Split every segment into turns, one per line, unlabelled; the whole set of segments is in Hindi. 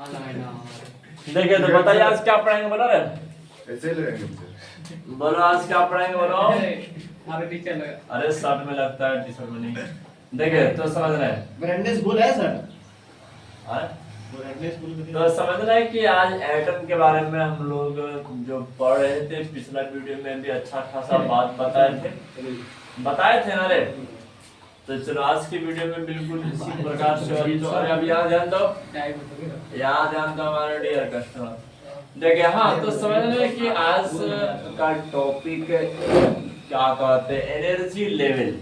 देखिए तो बताइए आज क्या पढ़ाएंगे बोलो रे।
ऐसे ही लगेंगे।
बोलो आज क्या पढ़ाएंगे बोलो।
अरे टीचर लगा।
अरे शर्ट में लगता है टी शर्ट में नहीं। देखिए तो समझ रहे हैं
ब्रांडेड स्कूल है सर।
हाँ?
ब्रांडेड स्कूल
तो समझ रहे हैं कि आज एटम के बारे में हम लोग जो पढ़ रहे थे पिछला वीडियो में भी अच्छा खासा बात बताए थे ना रे। तो चलो आज की वीडियो में बिल्कुल इसी प्रकार से और अब यहाँ ध्यान दो, यहाँ ध्यान दो हमारे डियर कस्टमर। देखिए हाँ तो समझ रहे हैं कि आज का टॉपिक क्या कहते हैं एनर्जी लेवल।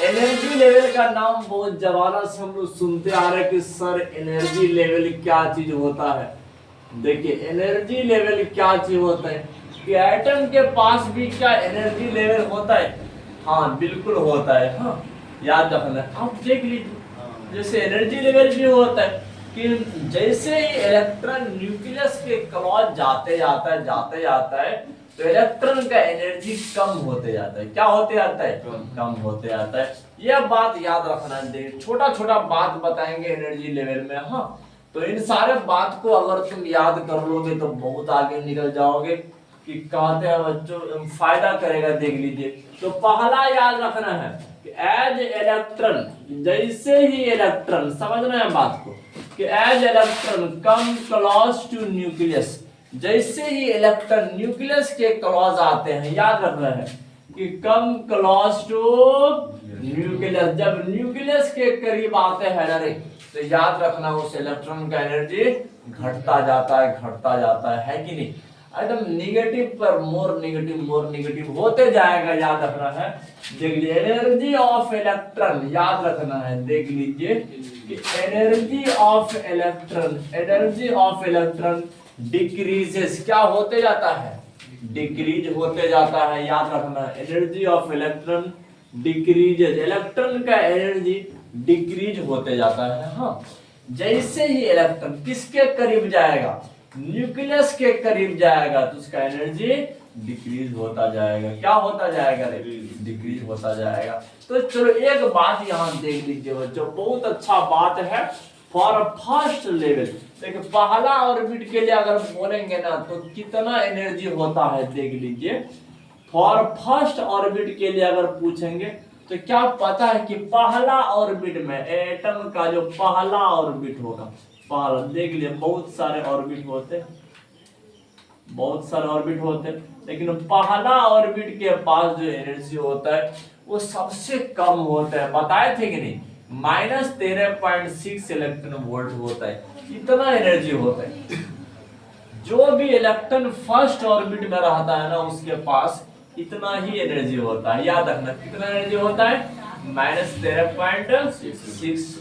एनर्जी लेवल का नाम बहुत जमाना से हम लोग सुनते आ रहे हैं कि सर एनर्जी लेवल क्या चीज होता है। देखिए एनर्जी लेवल क्या चीज होता है कि एटम के पास भी क्या एनर्जी लेवल होता है। हाँ बिल्कुल होता है। हाँ याद रखना आप देख लीजिए जैसे एनर्जी लेवल भी होता है कि जैसे ही इलेक्ट्रॉन न्यूक्लियस के क्लॉज जाते जाता है तो इलेक्ट्रॉन का एनर्जी कम होते जाता है। क्या होते जाता है? कम होते जाता है। यह बात याद रखना है। छोटा छोटा बात बताएंगे एनर्जी लेवल में। हाँ तो इन सारे बात को अगर तुम याद कर लोगे तो बहुत आगे निकल जाओगे कि कहते हैं बच्चों फायदा करेगा। देख लीजिए तो पहला याद रखना है कि एज इलेक्ट्रॉन जैसे ही इलेक्ट्रॉन समझना है बात को कि as electron come close to nucleus जैसे ही इलेक्ट्रॉन न्यूक्लियस के क्लोज आते हैं याद रखना है कि कम क्लोज टू न्यूक्लियस जब न्यूक्लियस के करीब आते हैं ना रे तो याद रखना उस इलेक्ट्रॉन का एनर्जी घटता जाता है कि नहीं। एकदम निगेटिव पर मोर निगेटिव होते जाएगा। याद रखना है। देख लीजिए एनर्जी ऑफ इलेक्ट्रॉन याद रखना है। देख लीजिए कि एनर्जी ऑफ इलेक्ट्रॉन डिक्रीजेस क्या होते जाता है? डिक्रीज होते जाता है। याद रखना है energy of electron decreases electron का एनर्जी डिक्रीज होते जाता है। हाँ जैसे ही इलेक्ट्रॉन किसके करीब जाएगा? न्यूक्लियस के करीब जाएगा तो उसका एनर्जी डिक्रीज होता जाएगा। क्या होता जाएगा? डिक्रीज होता जाएगा। तो चलो एक बात यहाँ देख लीजिए बच्चों बहुत अच्छा बात है फॉर फर्स्ट लेवल। देखिए पहला ऑर्बिट के लिए अगर बोलेंगे ना तो कितना एनर्जी होता है देख लीजिए। फॉर फर्स्ट ऑर्बिट के लिए अगर पूछेंगे तो क्या पता है कि पहला ऑर्बिट में एटम का जो पहला ऑर्बिट होगा देख लिए बहुत सारे ऑर्बिट होते लेकिन पहला ऑर्बिट के पास जो एनर्जी होता है वो सबसे कम होता है। बताए थे कि नहीं? -13.6 इलेक्ट्रॉन वोल्ट होता है। इतना एनर्जी होता है। जो भी इलेक्ट्रॉन फर्स्ट ऑर्बिट में रहता है ना उसके पास इतना ही एनर्जी होता है। याद रखना कितना एनर्जी होता है? -13.6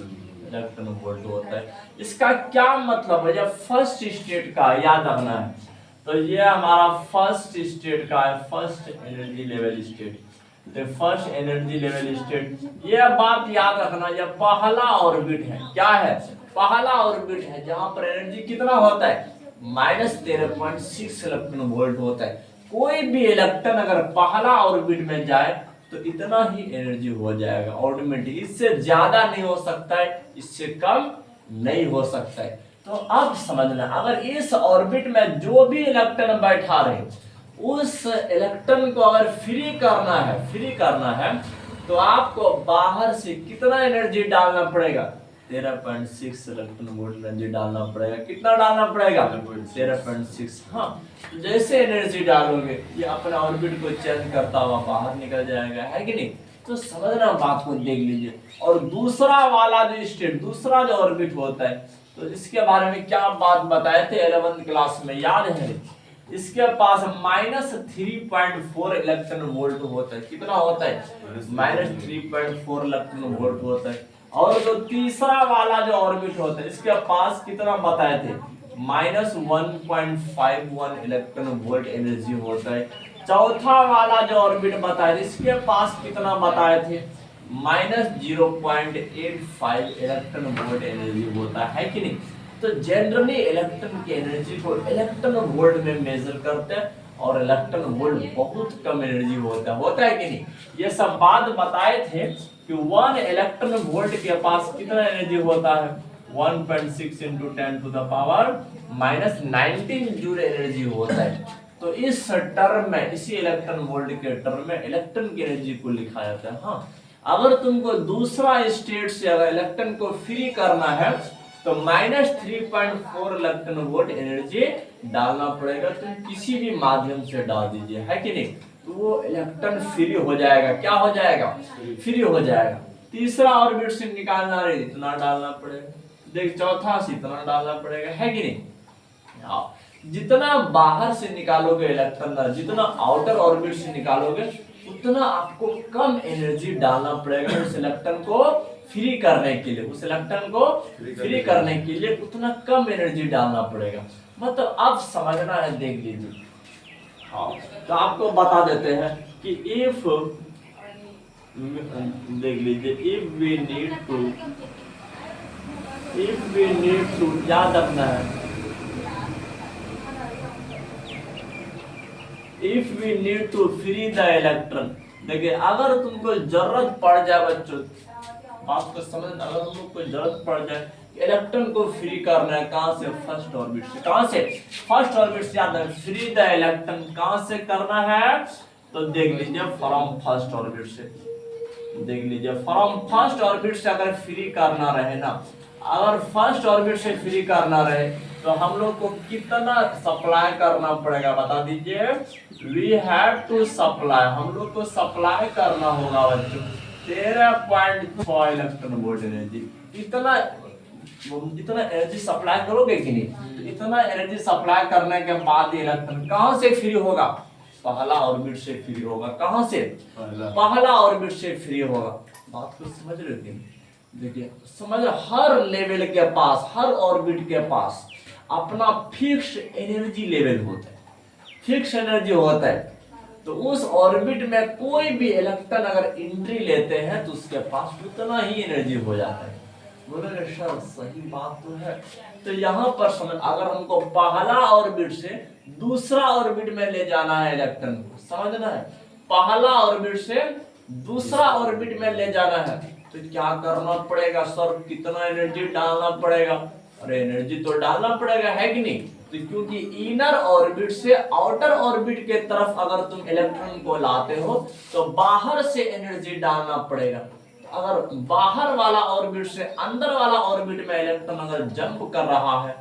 इलेक्ट्रॉन वोल्ट होता है। इसका क्या मतलब है? जब फर्स्ट स्टेट का याद रखना है तो ये हमारा फर्स्ट स्टेट का है। फर्स्ट एनर्जी लेवल स्टेट तो फर्स्ट एनर्जी लेवल स्टेट ये बात याद रखना। ये पहला ऑर्बिट है। क्या है? पहला ऑर्बिट है जहां पर एनर्जी कितना होता है? -13.6 इलेक्ट्रॉन वोल्ट होता है। कोई भी इलेक्ट्रॉन अगर पहला ऑर्बिट में जाए तो इतना ही एनर्जी हो जाएगा ऑटोमेटिक। इससे ज्यादा नहीं हो सकता है, इससे कम नहीं हो सकता है। तो अब समझना अगर इस ऑर्बिट में जो भी इलेक्ट्रॉन बैठा रहे उस इलेक्ट्रॉन को अगर फ्री करना है तो आपको बाहर से कितना एनर्जी डालना पड़ेगा? 13.6 इलेक्ट्रॉन वोल्ट एनर्जी डालना पड़ेगा। कितना डालना पड़ेगा? 13.6। हाँ जैसे एनर्जी डालोगे ये अपना ऑर्बिट को चेंज करता हुआ बाहर निकल जाएगा है कि नहीं। तो समझना बात को देख लीजिए। और दूसरा वाला जो स्टेट दूसरा जो ऑर्बिट होता है तो इसके बारे में क्या बात बताए थे 11th क्लास में याद है? इसके पास -3.4 इलेक्ट्रॉन वोल्ट होता है। कितना होता है? -3.4 इलेक्ट्रॉन वोल्ट होता है। और जो तीसरा वाला जो ऑर्बिट होता है इसके पास कितना बताए थे? -1.51 इलेक्ट्रॉन वोल्ट एनर्जी होता है। चौथा वाला जो ऑर्बिट बताए इसके पास कितना बताए थे? -0.85 इलेक्ट्रॉन वोल्ट एनर्जी होता है कि नहीं। तो जनरली इलेक्ट्रॉन की एनर्जी को इलेक्ट्रॉन वोल्ट में मेजर करते हैं और इलेक्ट्रॉन वोल्ट बहुत कम एनर्जी होता है कि नहीं। ये सब बात बताए थे कि 1 इलेक्ट्रॉन वोल्ट के पास कितना एनर्जी होता है? 1.6 इंटू 10⁻⁻19 जूल एनर्जी होता है। तो इस टर्म में, इसी इलेक्ट्रॉन वोल्ट के टर्म में इलेक्ट्रॉन की एनर्जी को लिखा जाता है। हाँ, अगर तुमको दूसरा स्टेट से अगर इलेक्ट्रॉन को फ्री करना है तो -3.4 इलेक्ट्रॉन वोल्ट एनर्जी डालना पड़ेगा। तुम किसी भी माध्यम से डाल दीजिए, है कि नहीं, तो वो इलेक्ट्रॉन फ्री हो जाएगा। क्या हो जाएगा? फ्री हो जाएगा। तीसरा ऑर्बिट से निकालना है, इतना डालना पड़ेगा। देख, चौथा से इतना डालना पड़ेगा, है कि नहीं। हाँ, जितना बाहर से निकालोगे इलेक्ट्रॉन, जितना आउटर ऑर्बिट से निकालोगे, उतना आपको कम एनर्जी डालना पड़ेगा उस इलेक्ट्रॉन को फ्री करने के लिए। उस इलेक्ट्रॉन को फ्री करने के लिए उतना कम एनर्जी डालना पड़ेगा। मतलब अब समझना है, देख लीजिए। हाँ, तो आपको बता देते हैं कि इफ, देख लीजिए, इफ वी नीड टू याद रखना है, if we need to free the electron. देखिए, अगर तुमको जरूरत पड़ जाए बच्चों, बात को समझना, अगर तुमको कोई जरूरत पड़ जाए इलेक्ट्रॉन को फ्री करना है, कहां से? फर्स्ट ऑर्बिट से। कहां से? फर्स्ट ऑर्बिट से। याद है, फ्री द इलेक्ट्रॉन कहां से करना है? तो देख लीजिए, फ्रॉम फर्स्ट ऑर्बिट से। देख लीजिए, फ्रॉम फर्स्ट ऑर्बिट से अगर फ्री करना रहे ना, अगर फर्स्ट ऑर्बिट से फ्री करना रहे तो हम लोग को कितना सप्लाई करना पड़ेगा? बता दीजिए। वी हैव टू सप्लाई, हम लोग को सप्लाई करना होगा बच्चों 13.6 इलेक्ट्रॉन वोल्ट एनर्जी। इतना एनर्जी सप्लाई करोगे कि नहीं? तो इतना एनर्जी सप्लाई करने के बाद इलेक्ट्रॉन कहां से फ्री होगा? पहला ऑर्बिट से फ्री होगा। कहां से? पहला ऑर्बिट से फ्री होगा। बात को समझ रहे हो? देखिए, समझ, हर लेवल के पास, हर ऑर्बिट के पास अपना फिक्स एनर्जी लेवल होता है, फिक्स एनर्जी होता है। तो उस ऑर्बिट में कोई भी इलेक्ट्रॉन अगर एंट्री लेते हैं तो उसके पास उतना ही एनर्जी हो जाता है। बोलोगे सर सही बात तो है। तो यहाँ पर समझ, अगर हमको पहला ऑर्बिट से दूसरा ऑर्बिट में ले जाना है इलेक्ट्रॉन को, समझना है, पहला ऑर्बिट से दूसरा ऑर्बिट में ले जाना है तो क्या करना पड़ेगा? सर कितना एनर्जी डालना पड़ेगा? अरे एनर्जी तो डालना पड़ेगा, है कि नहीं। तो क्योंकि इनर ऑर्बिट से आउटर ऑर्बिट के तरफ अगर तुम इलेक्ट्रॉन को लाते हो तो बाहर से एनर्जी डालना पड़ेगा। अगर बाहर वाला ऑर्बिट से अंदर वाला ऑर्बिट में इलेक्ट्रॉन अगर जंप कर रहा है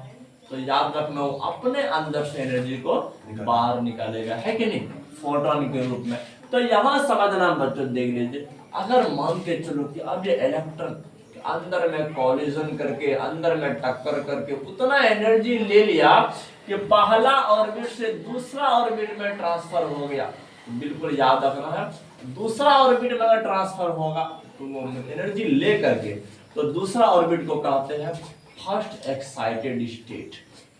तो याद रखना वो अपने अंदर से एनर्जी को बाहर निकालेगा, है कि नहीं, फोटोन के रूप में। तो यहाँ समझना बच्चों, देख लीजिए, अगर मान के चलो कि अब ये इलेक्ट्रॉन अंदर में कॉलिजन करके, अंदर में टक्कर करके उतना एनर्जी ले लिया कि पहला ऑर्बिट से दूसरा ऑर्बिट में ट्रांसफर हो गया। बिल्कुल याद रखना है, दूसरा ऑर्बिट में अगर ट्रांसफर होगा तो एनर्जी ले करके, तो दूसरा ऑर्बिट को कहते हैं फर्स्ट एक्साइटेड स्टेट।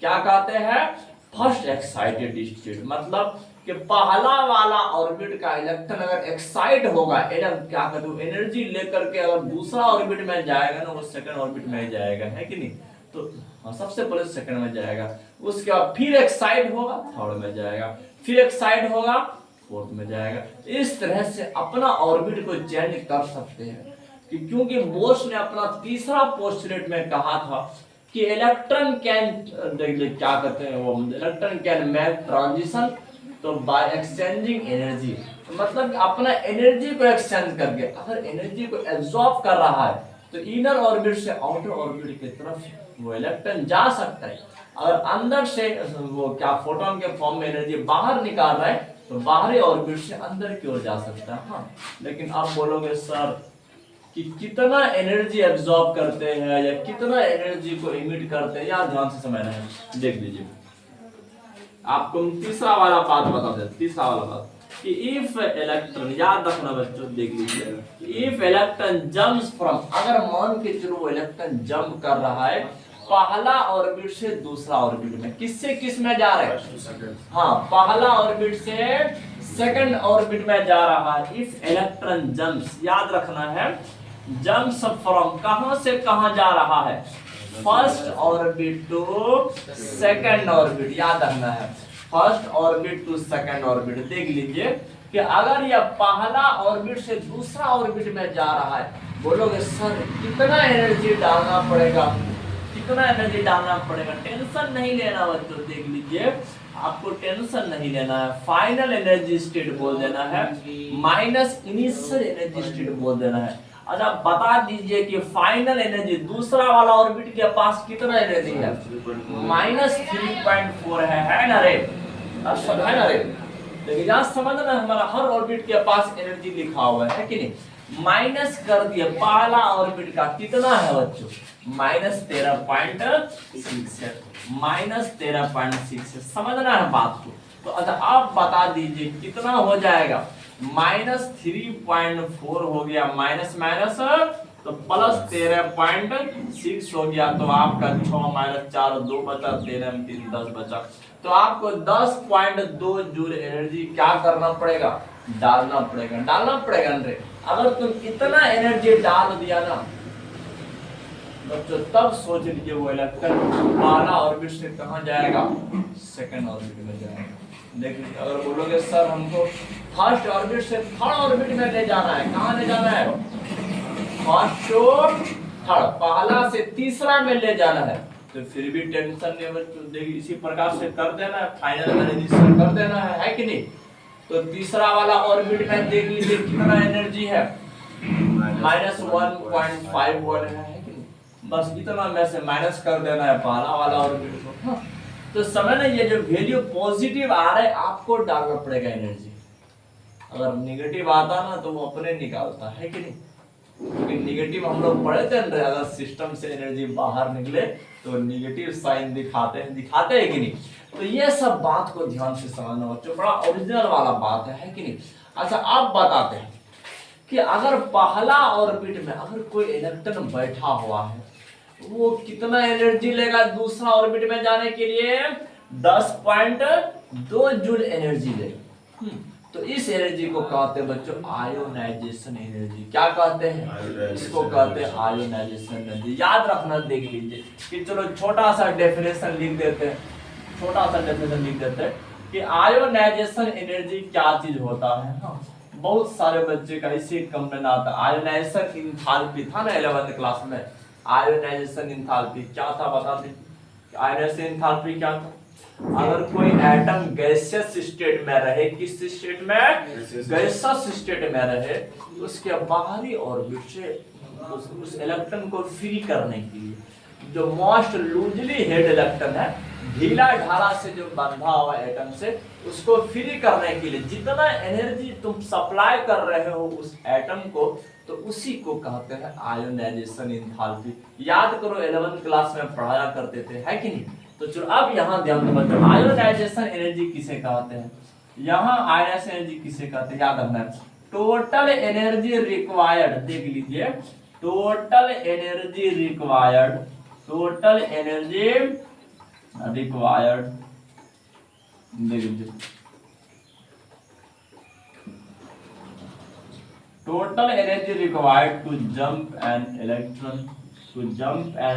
क्या कहते हैं? First excited state. मतलब कि पहला वाला ऑर्बिट का इलेक्ट्रॉन अगर एक्साइट होगा, क्या कहते हैं, एनर्जी लेकर के अगर दूसरा ऑर्बिट में जाएगा ना, वो सेकंड ऑर्बिट में जाएगा, है कि नहीं। तो हाँ, सबसे पहले सेकंड में जाएगा, उसके बाद फिर एक्साइट होगा, थर्ड में जाएगा, फिर एक्साइट होगा, फोर्थ में जाएगा। इस तरह से अपना ऑर्बिट को चेंज कर सकते हैं क्योंकि बोस ने अपना तीसरा पोस्टुलेट में कहा था कि इलेक्ट्रॉन कैन, देखिए क्या कहते हैं वो, इलेक्ट्रॉन कैन मेक ट्रांजिशन तो बाय एक्सचेंजिंग एनर्जी। मतलब अपना एनर्जी को एक्सचेंज करके, अगर एनर्जी को एब्जॉर्ब कर रहा है तो इनर ऑर्बिट से आउटर ऑर्बिट की तरफ वो इलेक्ट्रॉन जा सकता है। अगर अंदर से वो क्या फोटोन के फॉर्म में एनर्जी बाहर निकाल रहा है तो बाहरी ऑर्बिट से अंदर की ओर जा सकता है। हाँ, लेकिन आप बोलोगे सर कि कितना एनर्जी एब्जॉर्ब करते हैं या कितना एनर्जी को इमिट करते हैं, यार ध्यान से समझना है। देख लीजिए, आपको तीसरा वाला बात बता दे, तीसरा वाला बात कि इफ इलेक्ट्रॉन, याद रखना बच्चों, देख लीजिए, इफ इलेक्ट्रॉन जंप्स फ्रॉम, अगर मान के चलो इलेक्ट्रॉन जंप कर रहा है पहला ऑर्बिट से दूसरा ऑर्बिट में, किससे किस में जा रहा है? हाँ, पहला ऑर्बिट से सेकंड ऑर्बिट में जा रहा है। इफ इलेक्ट्रॉन जंप्स, याद रखना है, जंप्स फ्रॉम, कहां से कहां जा रहा है? First orbit to second orbit, याद रखना है, first orbit to second orbit. देख लीजिए कि अगर यह पहला ऑर्बिट से दूसरा ऑर्बिट में जा रहा है, बोलोगे सर कितना एनर्जी डालना पड़ेगा? कितना एनर्जी डालना पड़ेगा। टेंशन नहीं लेना बच्चों, देख लीजिए आपको टेंशन नहीं लेना है। फाइनल एनर्जी स्टेट बोल देना है माइनस इनिशियल एनर्जी स्टेट बोल देना है। अच्छा बता दीजिए कि फाइनल एनर्जी दूसरा वाला ऑर्बिट के पास कितना एनर्जी है, -3.4 है ना रे, सब है ना रे। देखिए यहाँ समझना हमारा हर ऑर्बिट के पास एनर्जी लिखा हुआ है कि नहीं, माइनस कर दिया पहला ऑर्बिट का कितना है बच्चों, -13.6 है, -13.6 है। समझना है बात को। तो अच्छा आप बता दीजिए कितना हो जाएगा, -3.4 हो गया, माइनस माइनस तो +13.6 हो गया। तो आपका 6 - 4 2 बचा, 13 में 3 10 बचा। तो आपको 10.2 जूल एनर्जी क्या करना पड़ेगा, डालना पड़ेगा ना। अगर तुम इतना एनर्जी डाल दिया ना बच्चों, तब सोच लीजिए वो इलेक्ट्रॉन पहला ऑर्बिट से कहां जाएगा, सेकंड ऑर्बिट में जाएगा। देखिए अगर बोलोगे सर हमको फर्स्ट ऑर्बिट से थर्ड ऑर्बिट में ले जाना है, कहां ले जाना है, फर्स्ट टू थर्ड, पहला से तीसरा में ले जाना है, तो फिर भी टेंशन नहीं बच्चों। देखिए इसी प्रकार से कर देना है, फाइनल एनर्जी से कर देना है कि नहीं। तो तीसरा वाला ऑर्बिट में देख लीजिए कितना एनर्जी है, -1.51 है कि नहीं। बस इतना में से माइनस कर देना है पहला वाला ऑर्बिट को। हाँ। तो समय ना ये जो वैल्यू पॉजिटिव आ रहा है आपको डालना पड़ेगा एनर्जी, अगर नेगेटिव आता ना तो वो अपने निकालता है कि नहीं। क्योंकि नेगेटिव हम लोग पढ़े थे ना, अगर सिस्टम से एनर्जी बाहर निकले तो नेगेटिव साइन दिखाते हैं कि नहीं। तो ये सब बात को ध्यान से समझना बच्चों, बड़ा ओरिजिनल वाला बात है कि नहीं। अच्छा आप बताते हैं कि अगर पहला ऑर्बिट में अगर कोई इलेक्ट्रॉन बैठा हुआ है वो कितना एनर्जी लेगा दूसरा ऑर्बिट में जाने के लिए, 10.2 जूल एनर्जी लेगा। तो इस एनर्जी को कहते हैं बच्चों आयोनाइजेशन एनर्जी। क्या कहते हैं, इसको कहते हैं आयोनाइजेशन एनर्जी। याद रखना, देख लीजिए कि चलो छोटा सा डेफिनेशन लिख देते हैं, कि आयोनाइजेशन एनर्जी क्या चीज होता है। हाँ, बहुत सारे बच्चे का इसी कम आता है। आयोनाइजेशन इंथैल्पी था ना 11th क्लास में, आयोनाइजेशन इंथैल्पी क्या था बता दें। आयोनाइजेशन इंथैल्पी क्या था, अगर कोई एटम गैसियस स्टेट में रहे, किस स्टेट में, गैसियस स्टेट में रहे, तो उसके बाहरी ऑर्बिट से उस इलेक्ट्रॉन को फ्री करने के लिए, जो मोस्ट लूजली हेड इलेक्ट्रॉन है, ढीला ढाला से जो बंधा हुआ एटम से, उसको फ्री करने के लिए जितना एनर्जी तुम सप्लाई कर रहे हो उस एटम को, तो उसी को कहते हैं आयोनाइजेशन इंथैल्पी। याद करो 11th क्लास में पढ़ाया करते थे, है कि नहीं। तो चलो अब यहाँ ध्यान दो बच्चों, आयोनाइजेशन एनर्जी किसे कहते हैं, यहाँ आयोनाइजेशन एनर्जी किसे कहते हैं, याद रखना है। टोटल एनर्जी रिक्वायर्ड, देख लीजिए टोटल एनर्जी रिक्वायर्ड, देख लीजिए total energy required to jump an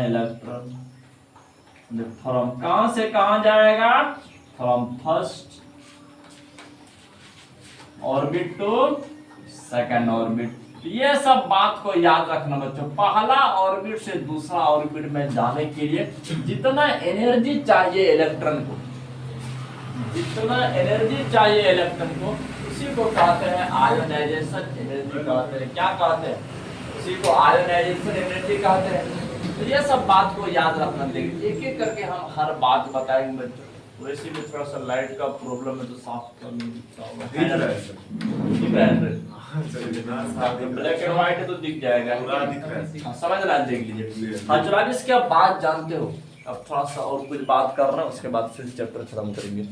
electron, from कहां से कहां जाएगा, from first orbit to second orbit. ये सब बात को याद रखना बच्चों। पहला ऑर्बिट से दूसरा ऑर्बिट में जाने के लिए जितना एनर्जी चाहिए इलेक्ट्रॉन को, उसी को कहते हैं आयोनाइजेशन एनर्जी कहते हैं। क्या कहते हैं, उसी को आयोनाइजेशन एनर्जी कहते हैं। तो ये सब बात को याद रखना। देखिए एक एक करके हम हर बात बताएंगे बच्चों। वैसे भी थोड़ा सा लाइट का प्रॉब्लम है तो साफ कर दिखता होगा, ब्लैक एंड व्हाइट है तो दिख जाएगा, समझ रहा है, देख लीजिए। हाँ चलो अब इसके बाद जानते हो, अब थोड़ा सा और कुछ बात कर रहा हूँ, उसके बाद फिर चैप्टर खत्म करेंगे।